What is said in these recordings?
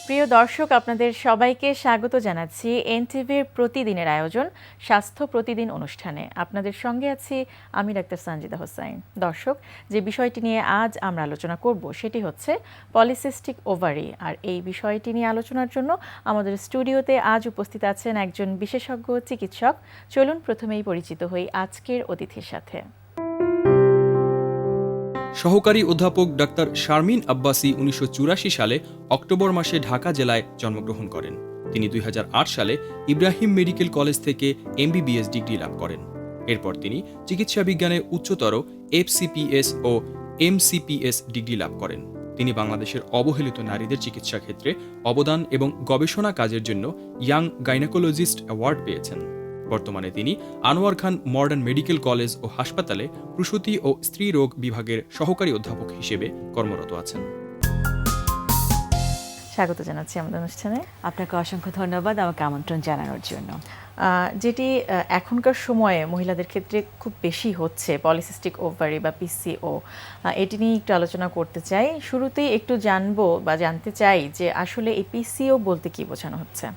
প্রিয় দর্শক, আপনাদের সবাইকে স্বাগত জানাচ্ছি এনটিভির প্রতিদিনের আয়োজন স্বাস্থ্য প্রতিদিন অনুষ্ঠানে। আপনাদের সঙ্গে আছি আমি ডাক্তার সঞ্জিদা হোসাইন। দর্শক, যে বিষয়টি নিয়ে আজ আমরা আলোচনা করব সেটি হচ্ছে পলিসিস্টিক ওভারি। আর এই বিষয়টি নিয়ে আলোচনার জন্য আমাদের স্টুডিওতে আজ উপস্থিত আছেন একজন বিশেষজ্ঞ চিকিৎসক। চলুন প্রথমেই পরিচিত হই আজকের অতিথির সাথে। সহকারী অধ্যাপক ডাক্তার শারমিন আব্বাসী 1984 সালে অক্টোবর মাসে ঢাকা জেলায় জন্মগ্রহণ করেন। তিনি 2008 সালে ইব্রাহিম মেডিকেল কলেজ থেকে MBBS ডিগ্রি লাভ করেন। এরপর তিনি চিকিৎসা বিজ্ঞানে উচ্চতর FCPS ও MCPS ডিগ্রি লাভ করেন। তিনি বাংলাদেশের অবহেলিত নারীদের চিকিৎসা ক্ষেত্রে অবদান এবং গবেষণা কাজের জন্য ইয়াং গাইনোকোলজিস্ট অ্যাওয়ার্ড পেয়েছেন। বর্তমানে তিনি আনোয়ার খান মডার্ন মেডিকেল কলেজ ও হাসপাতালে প্রসূতি ও স্ত্রী রোগ বিভাগের সহকারী অধ্যাপক হিসেবে কর্মরত আছেন। স্বাগত জানাচ্ছি আমাদের অনুষ্ঠানে। আপনাকে অসংখ্য ধন্যবাদ আমাকে আমন্ত্রণ জানানোর জন্য। যেটি এখনকার সময়ে মহিলাদের ক্ষেত্রে খুব বেশি হচ্ছে, পলিসিস্টিক ওভারি বা PCO, এটি নিয়ে একটু আলোচনা করতে চাই। শুরুতেই একটু জানতে চাই যে আসলে এই PCO বলতে কি বোঝানো হচ্ছে।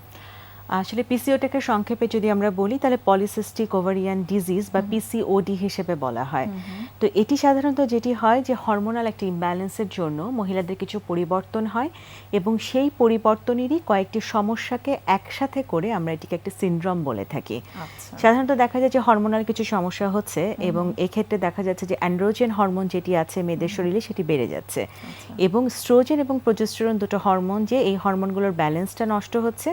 আসলে পিসিওটাকে সংক্ষেপে যদি আমরা বলি তাহলে পলিসিস্টিক ওভারিয়ান ডিজিজ বা PCOD হিসেবে বলা হয়। তো এটি সাধারণত যেটি হয় যে হরমোনাল একটা ইমব্যালেন্সের জন্য মহিলাদের কিছু পরিবর্তন হয় এবং সেই পরিবর্তনেরই কয়েকটি সমস্যাকে একসাথে করে আমরা এটিকে একটা সিনড্রোম বলে থাকি। সাধারণত দেখা যায় যে হরমোনাল কিছু সমস্যা হচ্ছে এবং এক্ষেত্রে দেখা যাচ্ছে যে অ্যান্ড্রোজেন হরমোন যেটি আছে মেয়েদের শরীরে সেটি বেড়ে যাচ্ছে এবং স্ট্রোজেন এবং প্রোজেস্টেরন দুটো হরমোন, যে এই হরমোনগুলোর ব্যালেন্সটা নষ্ট হচ্ছে,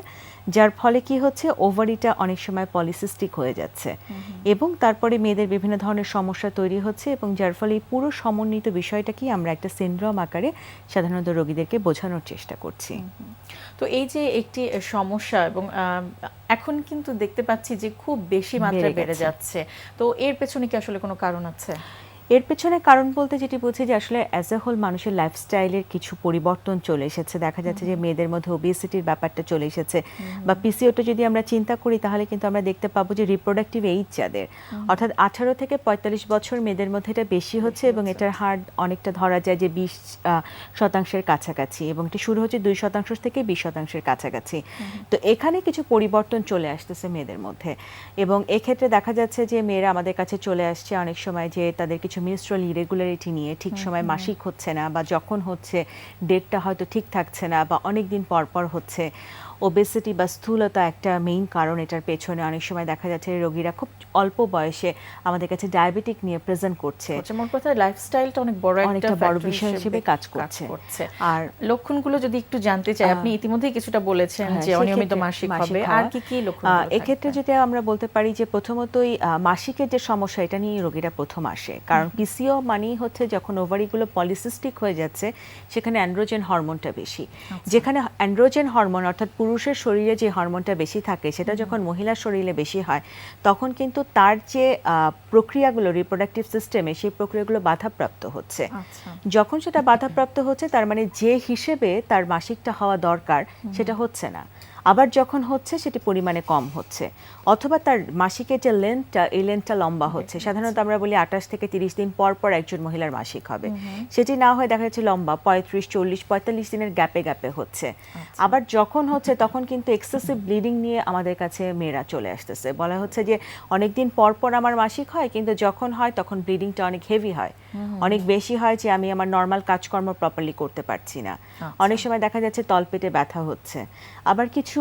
যার ফলে কি হচ্ছে ওভারিটা অনেক সময় পলিসিস্টিক হয়ে যাচ্ছে এবং তারপরে মেয়েদের বিভিন্ন ধরনের সমস্যা তৈরি হচ্ছে এবং যার ফলে এই পুরো সমন্বিত বিষয়টাকেই আমরা একটা সিনড্রোম আকারে সাধারণত রোগীদেরকে বোঝানোর চেষ্টা করছি। তো এই যে একটি সমস্যা এবং এখন কিন্তু দেখতে পাচ্ছি যে খুব বেশি মাত্রায় বেড়ে যাচ্ছে, তো এর পেছনে কি আসলে কোনো কারণ আছে? এর পেছনে কারণ বলতে যেটি বুঝি যে আসলে অ্যাজ এ হোল মানুষের লাইফস্টাইলের কিছু পরিবর্তন চলে এসেছে। দেখা যাচ্ছে যে মেয়েদের মধ্যে ওবেসিটির ব্যাপারটা চলে এসেছে বা PCOটা যদি আমরা চিন্তা করি তাহলে কিন্তু আমরা দেখতে পাবো যে রিপ্রোডাক্টিভ এইজ যাদের, অর্থাৎ 18 থেকে 45 বছর মেয়েদের মধ্যে এটা বেশি হচ্ছে এবং এটার হার অনেকটা ধরা যায় যে 20% কাছাকাছি এবং এটি শুরু হচ্ছে 2% থেকে 20% কাছাকাছি। তো এখানে কিছু পরিবর্তন চলে আসতেছে মেয়েদের মধ্যে এবং এক্ষেত্রে দেখা যাচ্ছে যে মেয়েরা আমাদের কাছে চলে আসছে অনেক সময় যে তাদের কিছু মিনস্ট্রুয়াল ইরেগুলারিটি নিয়ে, ঠিক সময় মাসিক হচ্ছে না বা যখন হচ্ছে ডেটটা হয়তো ঠিক থাকছে না বা অনেক দিন পর পর হচ্ছে। ওবেসিটি বা স্থূলতা একটা মেইন কারণ এটার পেছনে। অনেক সময় দেখা যাচ্ছে রোগীরা খুব অল্প বয়সে আমাদের কাছে ডায়াবেটিক নিয়ে প্রেজেন্ট করছে। মোট কথা লাইফস্টাইলটা অনেক বড় বিষয় হিসেবে কাজ করছে। আর লক্ষণগুলো যদি একটু জানতে চাই, আপনি ইতিমধ্যেই কিছুটা বলেছেন যে অনিয়মিত মাসিক হবে, আর কি কি লক্ষণ? এক্ষেত্রে যদি আমরা বলতে পারি যে প্রথমতই মাসিকের যে সমস্যা এটা নিয়ে রোগীরা প্রথম আসে, কারণ PCO মানেই হচ্ছে যখন ওভারিগুলো পলিসিস্টিক হয়ে যাচ্ছে সেখানে অ্যান্ড্রোজেন হরমোনটা বেশি। যেখানে অ্যান্ড্রোজেন হরমোন অর্থাৎ পুরুষের শরীরে যে হরমোনটা বেশি থাকে সেটা যখন মহিলার শরীরে বেশি হয় তখন কিন্তু তার যে প্রক্রিয়াগুলো রিপ্রোডাক্টিভ সিস্টেমে সেই প্রক্রিয়াগুলো বাধাপ্রাপ্ত হচ্ছে। যখন সেটা বাধাপ্রাপ্ত হচ্ছে তার মানে যে হিসেবে তার মাসিকটা হওয়া দরকার সেটা হচ্ছে না, আবার যখন হচ্ছে সেটি পরিমাণে কম হচ্ছে, অথবা তার মাসিকের যে লেন্থটা এই লেন্থটা লম্বা হচ্ছে। সাধারণত আমরা বলি 28 থেকে 30 দিন পর পর একজন মহিলার মাসিক হবে, সেটি না হয় দেখা যাচ্ছে লম্বা 35, 40, 45 দিনের গ্যাপে গ্যাপে হচ্ছে। আবার যখন হচ্ছে তখন কিন্তু এক্সেসিভ ব্লিডিং নিয়ে আমাদের কাছে মেয়েরা চলে আসতেছে, বলা হচ্ছে যে অনেক দিন পর পর আমার মাসিক হয় কিন্তু যখন হয় তখন ব্লিডিংটা অনেক হেভি হয়, অনেক বেশি হয় যে আমি আমার নর্মাল কাজকর্ম প্রপারলি করতে পারছি না। অনেক সময় দেখা যাচ্ছে তলপেটে ব্যথা হচ্ছে। আবার কিছু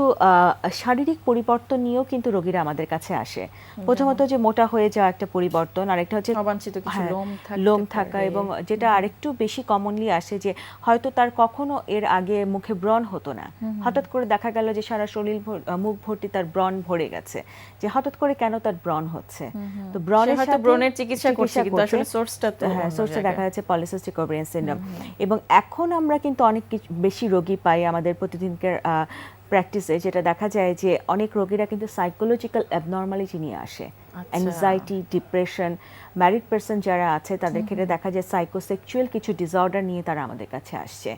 শারীরিক পরিবর্তন নিয়েও কিন্তু রোগীরা আমাদের কাছে আসে। প্রথমত যে মোটা হয়ে যাওয়া একটা পরিবর্তন, আরেকটা হচ্ছে অবাঞ্ছিত কিছু লোম থাকা, এবং যেটা আরেকটু বেশি কমনলি আসে যে হয়তো তার কখনো এর আগে মুখে ব্রণ হতো না, হঠাৎ করে দেখা গেল যে সারা শরীর মুখ ভর্তি তার ব্রণ ভরে গেছে, যে হঠাৎ করে কেন তার ব্রণ হচ্ছে। তো ব্রণের চিকিৎসা করছে কিন্তু আসলে সোর্সটা দেখা যাচ্ছে পলিসিস্টিক ওভারিয়ান সিনড্রোম। এবং এখন আমরা কিন্তু অনেক বেশি রোগী পাই আমাদের প্রতিদিনকার প্র্যাকটিসে, যেটা দেখা যায় যে অনেক রোগীরা কিন্তু সাইকোলজিক্যাল অ্যাবনর্মালিটি নিয়ে আসে, অ্যাংজাইটি, ডিপ্রেশন। ম্যারিড পারসন যারা আছে তাদের ক্ষেত্রে দেখা যায় সাইকোসেক্সুয়াল কিছু ডিসঅর্ডার নিয়ে তারা আমাদের কাছে আসছে।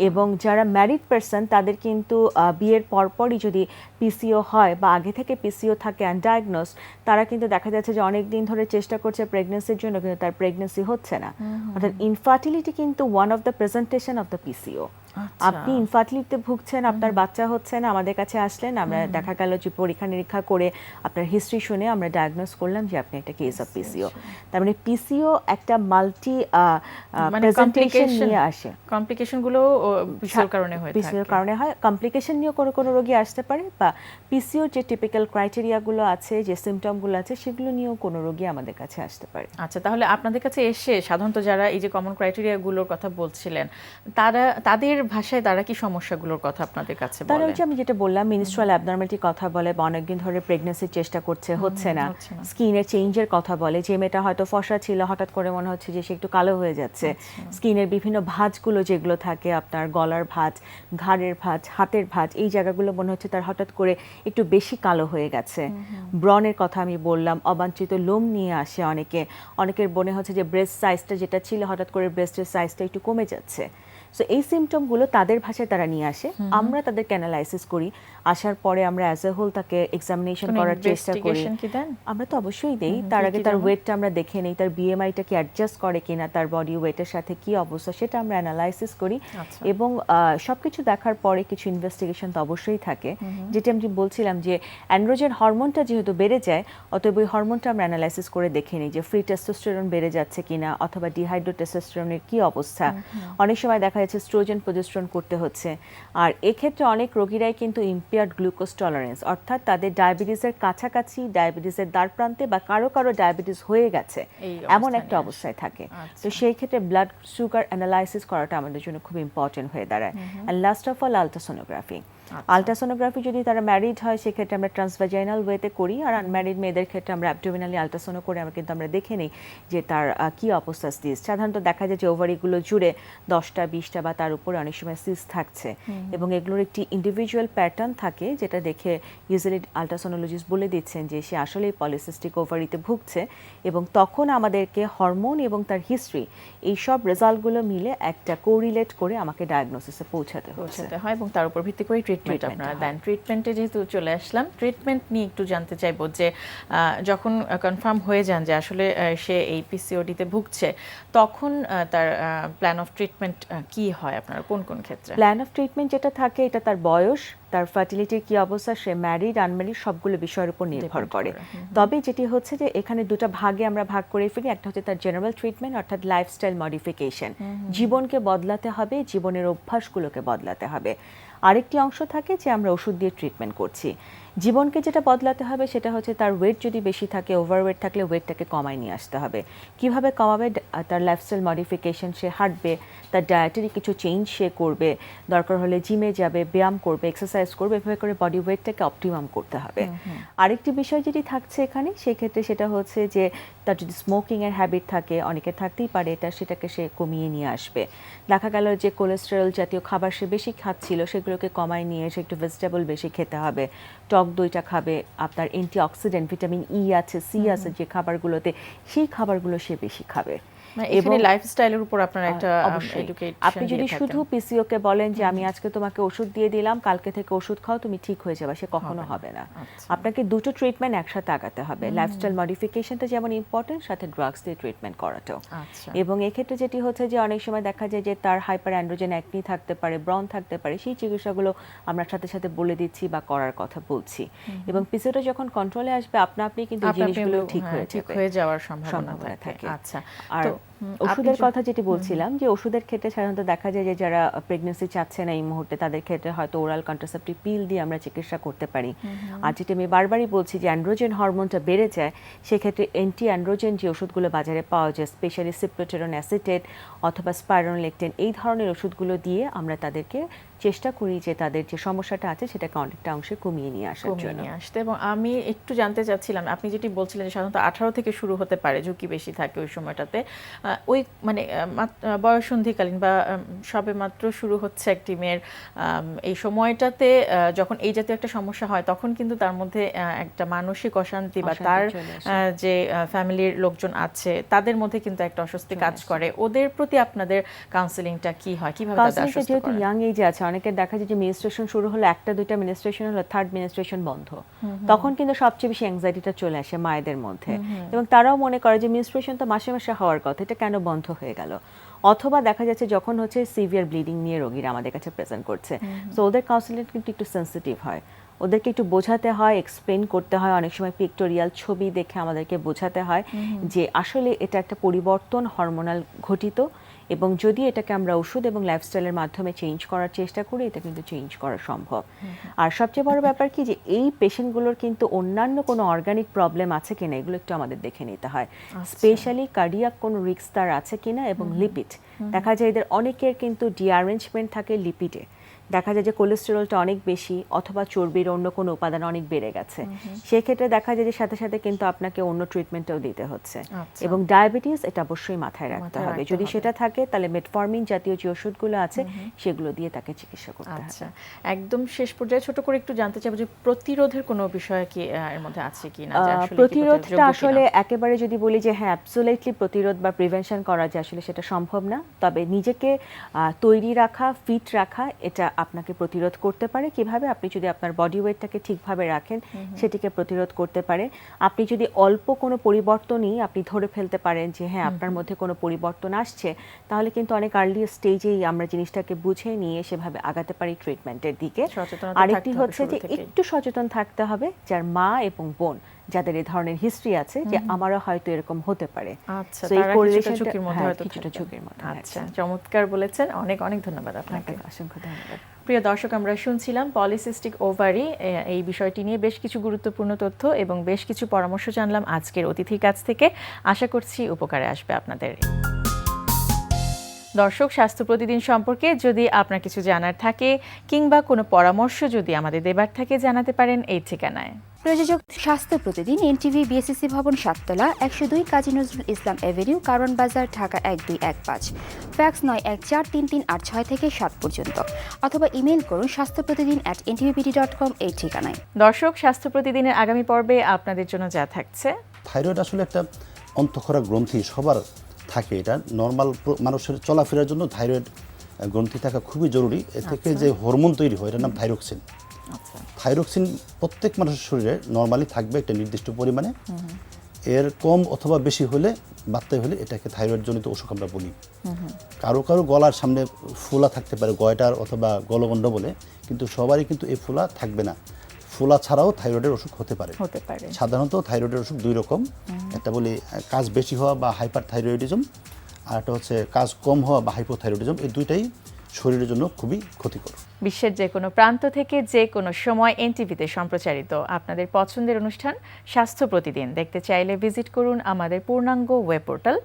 এবং যারা ম্যারিড পারসন তাদের কিন্তু বিয়ের পরপরই যদি PCO হয় বা আগে থেকে PCO থাকে আনডায়াগনোস, তারা কিন্তু দেখা যাচ্ছে যে অনেক দিন ধরে চেষ্টা করছে প্রেগনেন্সির জন্য কিন্তু তার প্রেগনেন্সি হচ্ছে না। অর্থাৎ ইনফার্টিলিটি কিন্তু one of the presentation of the PCO। আপনি ইনফার্টিলিটিতে ভুগছেন, আপনার বাচ্চা হচ্ছে না, আমাদের কাছে আসলেন, আমরা দেখা গেল যে পরীক্ষা নিরীক্ষা করে আপনার হিস্ট্রি শুনে আমরা ডায়াগনোস করলাম যে আপনি একটা কেস অফ পিসিও। তার মানে পিসিও একটা মাল্টি প্রেজেন্টেশন নিয়ে আসে। কমপ্লিকেশন গুলো পিসিওর কারণে হয়ে থাকে। পিসিওর কারণে হয়, কমপ্লিকেশন নিয়ে কোনো রোগী আসতে পারে, বা পিসিওর যে টিপিক্যাল ক্রাইটেরিয়াগুলো আছে, যে সিমটমগুলো আছে, সেগুলো নিয়েও কোনো রোগী আমাদের কাছে আসতে পারে। আচ্ছা, তাহলে আপনাদের কাছে এসে সাধারণত যারা এই যে কমন ক্রাইটেরিয়াগুলোর কথা বলছিলেন, তাদের ভাষায় তারা কি সমস্যাগুলোর কথা আপনাদের কাছে বলে? তারা ওই যে আমি যেটা বললাম, মিনস্ট্রুয়াল অ্যাবনর্মালিটির কথা বলে, বা অনেকদিন ধরে প্রেগন্যান্সির চেষ্টা করছে, হচ্ছে না, স্কিনের চেঞ্জের কথা বলে, যে মেয়েটা হয়তো ফর্সা ছিল হঠাৎ করে মনে হচ্ছে যে সে একটু কালো হয়ে যাচ্ছে, স্কিনের বিভিন্ন ভাঁজগুলো যেগুলো থাকে, আপনার গলার ভাঁজ, ঘাড়ের ভাঁজ, হাতের ভাঁজ, এই জায়গাগুলো মনে হচ্ছে তার হঠাৎ করে একটু বেশি কালো হয়ে গেছে। ব্রণের কথা আমি বললাম, অবাঞ্ছিত লোম নিয়ে আসে অনেকের মনে হচ্ছে যে ব্রেস্ট সাইজটা যেটা ছিল হঠাৎ করে ব্রেস্টের সাইজটা একটু কমে যাচ্ছে। সো এই সিমটমগুলো তাদের ভাষায় তারা নিয়ে আসে, আমরা তাদেরকে অ্যানালাইসিস করি, আসার পরে আমরা অ্যাজ এ হোল তাকে এক্সামিনেশন করার চেষ্টা করি। আমরা তো অবশ্যই দেই, তার আগে তার ওয়েটটা আমরা দেখে নেই, তার বিএমআইটা কি অ্যাডজাস্ট করে কিনা, তার বডি ওয়েটের সাথে কি অবস্থা সেটা আমরা অ্যানালাইসিস করি। এবং সবকিছু দেখার পরে কিছু ইনভেস্টিগেশন তো অবশ্যই থাকে, যেটা আমি বলছিলাম যে অ্যান্ড্রোজেন হরমোনটা যেহেতু বেড়ে যায়, অতএব ওই হরমোনটা আমরা অ্যানালাইসিস করে দেখে নিই যে ফ্রি টেস্টোস্টেরন বেড়ে যাচ্ছে কিনা, অথবা ডিহাইড্রো টেস্টোস্টেরনের কি অবস্থা। অনেক সময় দেখা যাচ্ছে স্ট্রোজেন প্রজেস্টেরন করতে হচ্ছে। আর এক্ষেত্রে অনেক রোগীরাই কিন্তু ইম্পেয়ার্ড গ্লুকোজ টলারেন্স, অর্থাৎ তাদের ডায়াবেটিসের কাছাকাছি, ডায়াবেটিসের দ্বার প্রান্তে, বা কারো ডায়াবেটিস হয়ে গেছে এমন একটা অবস্থায় থাকে। তো সেই ক্ষেত্রে ব্লাড সুগার অ্যানালাইসিস করাটা আমাদের জন্য খুব ইম্পর্টেন্ট হয়ে দাঁড়ায়। And last of all ultrasonography. Ultrasonography যদি তারা ম্যারিড হয় সেক্ষেত্রে আমরা ট্রান্সভাজাইনাল ওয়েতে করি, আর আনম্যারিড মেয়েদের ক্ষেত্রে আমরা অ্যাবডোমিনালি আলট্রাসোনো করে আমরা দেখে নিই যে তার কি অবস্থা সিস। সাধারণত দেখা যায় যে ওভারিগুলো জুড়ে 10টা 20টা বা তার উপরে অনেক সময় সিস থাকছে, এবং এগুলোর একটি ইন্ডিভিজুয়াল প্যাটার্ন থাকে যেটা দেখে ইউজুয়ালি আলট্রাসোনোলজিস্ট বলে দিচ্ছেন যে সে আসলেই পলিসিস্টিক ওভারিতে ভুগছে, এবং তখন আমাদেরকে হরমোন এবং তার হিস্ট্রি এই সব রেজাল্টগুলো মিলে একটা কোরিলেট করে আমাকে ডায়াগনোসিসে পৌঁছাতে হয়, এবং তার উপর ভিত্তি করে ট্রিটমেন্ট আপনারা দেন। ট্রিটমেন্টে যেহেতু চলে আসলাম, ট্রিটমেন্ট নিয়ে একটু জানতে চাইবো যে যখন কনফার্ম হয়ে যান যে আসলে সে এই পিসিওডিতে ভুগছে, তখন তার প্ল্যান অফ ট্রিটমেন্ট কি হয় আপনার কোন ক্ষেত্রে? প্ল্যান অফ ট্রিটমেন্ট যেটা থাকে, এটা তার বয়স, তার ফার্টিলিটির কি অবস্থা, সে ম্যারিড আনম্যারিড সবগুলো বিষয়ের উপর নির্ভর করে। তবে যেটি হচ্ছে যে এখানে দুটো ভাগে আমরা ভাগ করে ফেলি। একটা হচ্ছে তার জেনারেল ট্রিটমেন্ট, অর্থাৎ লাইফস্টাইল মডিফিকেশন, জীবনকে বদলাতে হবে, জীবনের অভ্যাসগুলোকে বদলাতে হবে। আরেকটি অংশ থাকে যে আমরা ওষুধ দিয়ে ট্রিটমেন্ট করছি। জীবনকে যেটা বদলাতে হবে সেটা হচ্ছে তার ওয়েট যদি বেশি থাকে, ওভারওয়েট থাকলে ওয়েটটাকে কমায় নিয়ে আসতে হবে। কিভাবে কমাবে? তার লাইফস্টাইল মডিফিকেশন, সে হাঁটবে, তার ডায়েটারি কিছু চেঞ্জ সে করবে, দরকার হলে জিমে যাবে, ব্যায়াম করবে, এক্সারসাইজ করবে, এভাবে করে বডি ওয়েটটাকে অপটিমাম করতে হবে। আরেকটি বিষয় যেটি থাকছে এখানে, সেক্ষেত্রে সেটা হচ্ছে যে তার যদি স্মোকিংয়ের হ্যাবিট থাকে, অনেকে থাকতেই পারে এটা, সেটাকে সে কমিয়ে নিয়ে আসবে। দেখা গেল যে কোলেস্টেরল জাতীয় খাবার সে বেশি খাচ্ছিল, সেগুলোকে কমায় নিয়ে এসে একটু ভেজিটেবল বেশি খেতে হবে। টক দইটা খাবে, আপনার অ্যান্টিঅক্সিডেন্ট ভিটামিন ই আছে, সি আছে যে খাবারগুলোতে, সেই খাবারগুলো সে বেশি খাবে। এখানে লাইফস্টাইলের উপর আপনার একটা আপনি যদি শুধু পিসিওকে বলেন যে আমি আজকে তোমাকে ওষুধ দিয়ে দিলাম, কালকে থেকে ওষুধ খাও, তুমি ঠিক হয়ে যাবে, সে কখনো হবে না। আপনাকে দুটো ট্রিটমেন্ট একসাথে আগাতে হবে। লাইফস্টাইল মডিফিকেশনটা যেমন ইম্পর্টেন্ট, সাথে ড্রাগস দিয়ে ট্রিটমেন্ট করাটাও। এবং এক্ষেত্রে যেটি হচ্ছে যে অনেক সময় দেখা যায় যে তার হাইপার অ্যান্ড্রোজেন অ্যাকনি থাকতে পারে, ব্রণ থাকতে পারে, সেই চিকিৎসাগুলো আমরা সাথে সাথে বলে দিচ্ছি বা করার কথা বলছি। এবং পিসিওটা যখন কন্ট্রোলে আসবে, আপনি কিন্তু জিনিসগুলো ঠিক হয়ে যাওয়ার সম্ভাবনা থাকে। আচ্ছা, আর ওষুধের কথা যেটি বলছিলাম, যে ওষুধের ক্ষেত্রে সাধারণত দেখা যায় যে যারা প্রেগন্যান্সি চাচ্ছে না এই মুহূর্তে, তাদের ক্ষেত্রে হয়তো ওরাল কন্ট্রাসেপটিভ পিল দিয়ে আমরা চিকিৎসা করতে পারি। আর যেটা আমি বারবারই বলছি যে অ্যান্ড্রোজেন হরমোনটা বেড়ে যায়, সেক্ষেত্রে অ্যান্টি অ্যান্ড্রোজেন যে ওষুধগুলো বাজারে পাওয়া যায়, স্পেশালি সিপ্রোটেরন অ্যাসিটেট অথবা স্পাইরোনলেকটিন, এই ধরনের ওষুধগুলো দিয়ে আমরা তাদেরকে চেষ্টা করি যে তাদের যে সমস্যাটা আছে সেটাকে অনেকটা অংশে কমিয়ে নিয়ে আসার জন্য। এবং আমি একটু জানতে চাচ্ছিলাম, আপনি যেটি বলছিলেন সাধারণত 18 থেকে শুরু হতে পারে, ঝুঁকি বেশি থাকে ওই সময়টাতে, ওই মানে বয়ঃসন্ধিকালীন বা সবে মাত্র শুরু হচ্ছে একটি মেয়ের এই সময়টাতে যখন এই জাতীয় একটা সমস্যা হয়, তখন কিন্তু তার মধ্যে একটা মানসিক অশান্তি বা তার যে ফ্যামিলির লোকজন আছে তাদের মধ্যে কিন্তু একটা অস্বস্তি কাজ করে। ওদের প্রতি আপনাদের কাউন্সেলিংটা কি হয়, কিভাবে তাদের আশ্বস্ত করেন? যেহেতু ইয়াং এজে আছে, অনেকের দেখা যায় যে মেনস্ট্রুয়েশন শুরু হলো, একটা দুইটা মেনস্ট্রুয়েশন হলো, থার্ড মেনস্ট্রুয়েশন বন্ধ, তখন কিন্তু সবচেয়ে বেশি অ্যাংজাইটিটা চলে আসে মায়েদের মধ্যে। এবং তারাও মনে করে যে মেনস্ট্রুয়েশন তো মাসে মাসে হওয়ার কথা, এটা কেন বন্ধ হয়ে গেল? অথবা দেখা যাচ্ছে যখন হচ্ছে সিভিয়ার ব্লিডিং নিয়ে রোগীরা আমাদের কাছে প্রেজেন্ট করছে, তো ওদের কাউন্সিলিং কিন্তু একটু সেন্সিটিভ হয়, ওদেরকে একটু বোঝাতে হয়, এক্সপ্লেন করতে হয়, অনেক সময় পিক্টোরিয়াল ছবি দেখে আমাদেরকে বোঝাতে হয় যে আসলে এটা একটা পরিবর্তন হরমোনাল ঘটিত, এবং যদি এটাকে আমরা ওষুধ এবং লাইফস্টাইলের মাধ্যমে চেঞ্জ করার চেষ্টা করি, এটা কিন্তু চেঞ্জ করা সম্ভব। আর সবচেয়ে বড় ব্যাপার কি যে এই পেশেন্টগুলোর কিন্তু অন্যান্য কোনো অর্গানিক প্রবলেম আছে কিনা এগুলো একটু আমাদের দেখে নিতে হয়, স্পেশালি কার্ডিয়াক কোনো রিস্ক তার আছে কিনা, এবং লিপিড। দেখা যায় এদের অনেকের কিন্তু ডিঅ্যারেঞ্জমেন্ট থাকে লিপিডে, দেখা যায় যে কোলেস্টেরলটা অনেক বেশি অথবা চর্বির অন্য কোনো উপাদান অনেক বেড়ে গেছে, সেক্ষেত্রে দেখা যায় যে সাথে সাথে কিন্তু আপনাকে অন্য ট্রিটমেন্টও দিতে হচ্ছে। এবং ডায়াবেটিস এটা অবশ্যই মাথায় রাখতে হবে, যদি সেটা থাকে তাহলে মেটফর্মিন জাতীয় যে ওষুধগুলো আছে সেগুলো দিয়ে তাকে চিকিৎসা করতে হবে। আচ্ছা, একদম শেষ পর্যায়ে ছোট করে একটু জানতে চাইবো যে প্রতিরোধের কোনো বিষয় কি এর মধ্যে আছে কি না, যে আসলে কি প্রতিরোধটা প্রতিরোধযোগ্য আসলে কিনা? একেবারে যদি বলি যে হ্যাঁ অ্যাবসোলিউটলি প্রতিরোধ বা প্রিভেনশন করা যায়, আসলে সেটা সম্ভব না, তবে নিজেকে তৈরি রাখা, ফিট রাখা, এটা আপনাকে প্রতিরোধ করতে পারে। কিভাবে? আপনি যদি আপনার বডি ওয়েটটাকে ঠিকভাবে রাখেন, সেটিকে প্রতিরোধ করতে পারে। আপনি যদি অল্প কোনো পরিবর্তনই আপনি ধরে ফেলতে পারেন যে হ্যাঁ আপনার মধ্যে কোনো পরিবর্তন আসছে, তাহলে কিন্তু অনেক আর্লি স্টেজেই আমরা জিনিসটাকে বুঝে নিয়ে সেভাবে আগাতে পারি ট্রিটমেন্টের দিকে। সচেতনতা আরেকটি থাকতে হবে হচ্ছে যে শুরু থেকেই। একটু সচেতন থাকতে হবে, যার মা এবং বোন যাদের এই ধরনের হিস্ট্রি আছে যে আমারও হয়তো এরকম হতে পারে। আচ্ছা, So এই তারা কিছুটা correlationটা- ঝুঁকির মধ্যে হ্যাঁ, হয়তো কিছুটা থাকবেন। ঝুঁকির মধ্যে আচ্ছা, থাকছেন। চমৎকার বলেছেন, অনেক অনেক ধন্যবাদ আপনাকে। আপনাকে অসংখ্য ধন্যবাদ। প্রিয় দর্শক, আমরা শুনছিলাম পলিসিস্টিক ওভারি, এই বিষয়টি নিয়ে বেশ কিছু গুরুত্বপূর্ণ তথ্য এবং বেশ কিছু পরামর্শ জানলাম আজকের অতিথির কাছ থেকে। আশা করছি উপকারে আসবে আপনাদের। দর্শক, স্বাস্থ্য প্রতিদিন সম্পর্কে যদি আপনার কিছু জানার থাকে কিংবা কোনো পরামর্শ যদি আমাদের দেবার থাকে, জানাতে পারেন এই ঠিকানায়। প্রযোজক স্বাস্থ্য প্রতিদিন, এনটিভি, বিএসসি ভবন, 7তলা, 102 কাজী নজরুল ইসলাম এভিনিউ, কারওয়ান বাজার, ঢাকা 1215। ফ্যাক্স 914338 থেকে 7 পর্যন্ত, অথবা ইমেল করুন স্বাস্থ্যপ্রতিদিন@ntvpd.com এই ঠিকানায়। দর্শক, স্বাস্থ্য প্রতিদিনের আগামী পর্বে আপনাদের জন্য যা থাকছে। থাইরয়েড আসলে একটা অন্তঃক্ষরা গ্রন্থি, সবার থাকে, এটা নর্মাল মানুষের চলাফেরার জন্য থাইরয়েড গ্রন্থি থাকা খুবই জরুরি। এ থেকে যে হরমোন তৈরি হয় এটার নাম থাইরক্সিন। থাইরক্সিন প্রত্যেক মানুষের শরীরে নর্মালি থাকবে একটা নির্দিষ্ট পরিমাণে, এর কম অথবা বেশি হলে, বাড়তে হলে এটাকে থাইরয়েড জনিত অসুখ আমরা বলি। কারো কারো গলার সামনে ফোলা থাকতে পারে, গয়টার অথবা গলগণ্ড বলে, কিন্তু সবারই কিন্তু এই ফোলা থাকবে না। ফোলা ছাড়াও থাইরয়েডের অসুখ হতে পারে। সাধারণত থাইরয়েডের অসুখ দুই রকম, একটা বলি কাজ বেশি হওয়া বা হাইপার থাইরয়েডিজম, আর একটা হচ্ছে কাজ কম হওয়া বা হাইপোথাইরয়েডিজম। এই দুইটাই শরীরের জন্য খুবই ক্ষতিকর। বিশ্বের যে কোনো প্রান্ত থেকে যে কোনো সময় এনটিভিতে সম্প্রচারিত আপনাদের পছন্দের অনুষ্ঠান স্বাস্থ্য প্রতিদিন দেখতে চাইলে ভিজিট করুন আমাদের পূর্ণাঙ্গ ওয়েব পোর্টাল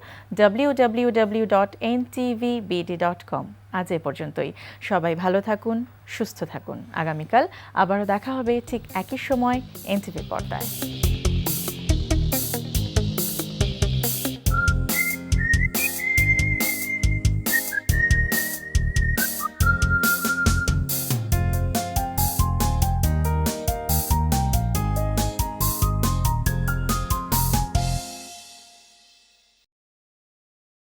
www.ntvbd.com। আজ এ পর্যন্তই। সবাই ভালো থাকুন, সুস্থ থাকুন। আগামীকাল আবারও দেখা হবে ঠিক একই সময় এনটিভি পর্দায়।